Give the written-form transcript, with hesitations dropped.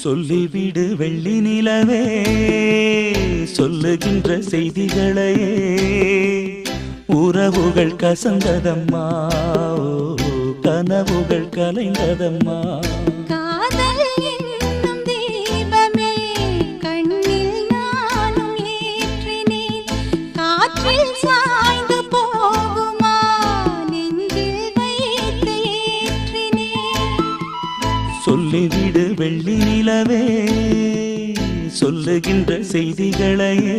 சொல்லிவிடு வெள்ளி நிலவே சொல்லுகின்ற செய்திகளையே உறவுகள் கசந்ததம்மா கனவுகள் கலைந்ததம்மா காதல் என்னும் தீபமே கண்ணில் நானும் ஏற்றினேன் காற்றில் சாய்ந்து போகுமா நெஞ்சில் வைத்து ஏற்றினேன் சொல்லிவிடு வெள்ளி நிலவே சொல்லுகின்ற செய்திகளையே